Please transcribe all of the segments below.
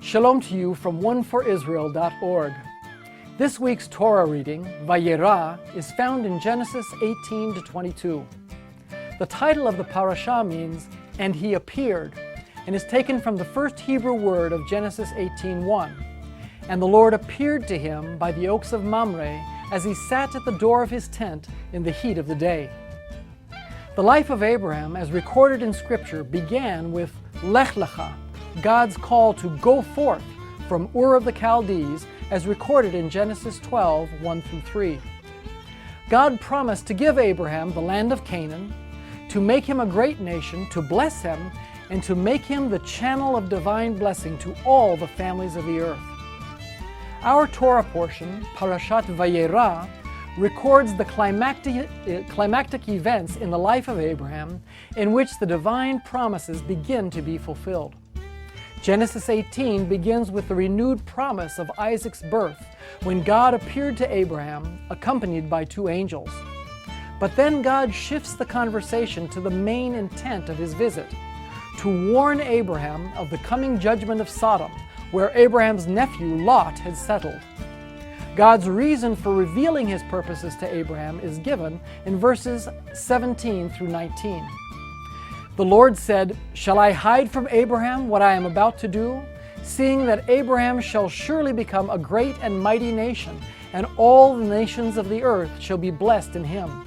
Shalom to you from oneforisrael.org. This week's Torah reading, Vayera, is found in Genesis 18 to 22. The title of the parasha means, "And he appeared," and is taken from the first Hebrew word of Genesis 18:1. And the Lord appeared to him by the oaks of Mamre as he sat at the door of his tent in the heat of the day. The life of Abraham, as recorded in Scripture, began with Lech Lecha, God's call to go forth from Ur of the Chaldees, as recorded in Genesis 12, 1 through 3. God promised to give Abraham the land of Canaan, to make him a great nation, to bless him, and to make him the channel of divine blessing to all the families of the earth. Our Torah portion, Parashat Vayera, records the climactic events in the life of Abraham in which the divine promises begin to be fulfilled. Genesis 18 begins with the renewed promise of Isaac's birth, when God appeared to Abraham, accompanied by two angels. But then God shifts the conversation to the main intent of his visit, to warn Abraham of the coming judgment of Sodom, where Abraham's nephew Lot had settled. God's reason for revealing his purposes to Abraham is given in verses 17 through 19. The Lord said, "Shall I hide from Abraham what I am about to do? Seeing that Abraham shall surely become a great and mighty nation, and all the nations of the earth shall be blessed in him.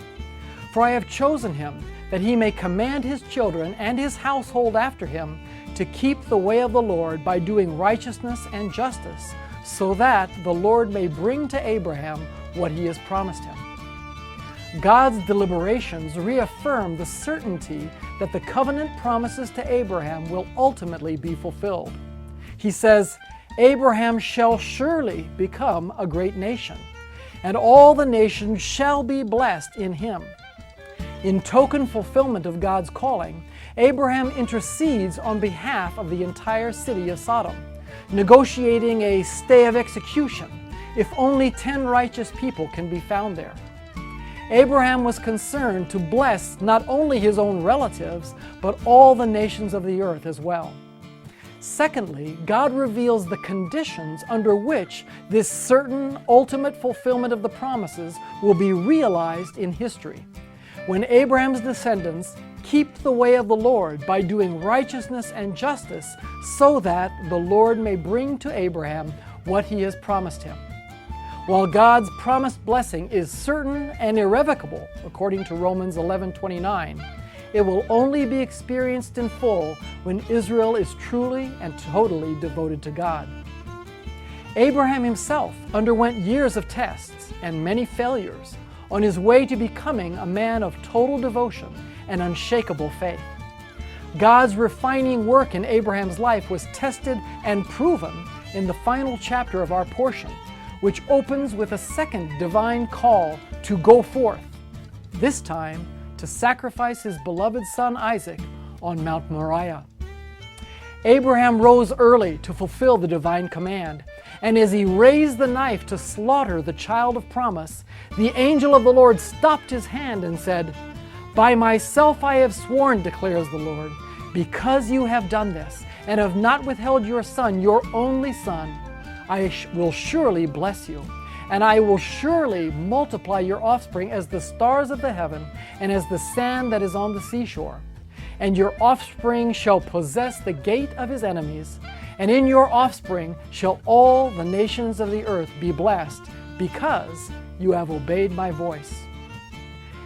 For I have chosen him, that he may command his children and his household after him to keep the way of the Lord by doing righteousness and justice, so that the Lord may bring to Abraham what he has promised him." God's deliberations reaffirm the certainty that the covenant promises to Abraham will ultimately be fulfilled. He says, "Abraham shall surely become a great nation, and all the nations shall be blessed in him." In token fulfillment of God's calling, Abraham intercedes on behalf of the entire city of Sodom, negotiating a stay of execution if only 10 righteous people can be found there. Abraham was concerned to bless not only his own relatives, but all the nations of the earth as well. Secondly, God reveals the conditions under which this certain ultimate fulfillment of the promises will be realized in history, when Abraham's descendants keep the way of the Lord by doing righteousness and justice, so that the Lord may bring to Abraham what he has promised him. While God's promised blessing is certain and irrevocable, according to Romans 11:29, it will only be experienced in full when Israel is truly and totally devoted to God. Abraham himself underwent years of tests and many failures on his way to becoming a man of total devotion and unshakable faith. God's refining work in Abraham's life was tested and proven in the final chapter of our portion, which opens with a second divine call to go forth, this time to sacrifice his beloved son Isaac on Mount Moriah. Abraham rose early to fulfill the divine command, and as he raised the knife to slaughter the child of promise, the angel of the Lord stopped his hand and said, "By myself I have sworn, declares the Lord, because you have done this, and have not withheld your son, your only son, I will surely bless you, and I will surely multiply your offspring as the stars of the heaven and as the sand that is on the seashore. And your offspring shall possess the gate of his enemies, and in your offspring shall all the nations of the earth be blessed, because you have obeyed my voice."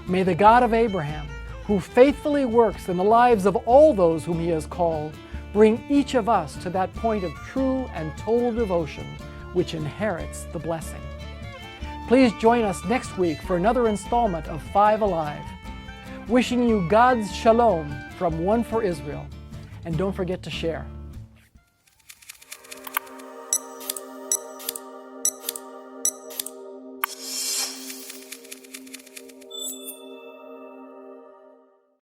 May the God of Abraham, who faithfully works in the lives of all those whom he has called, bring each of us to that point of true and total devotion which inherits the blessing. Please join us next week for another installment of 5 Alive. Wishing you God's shalom from One for Israel. And don't forget to share.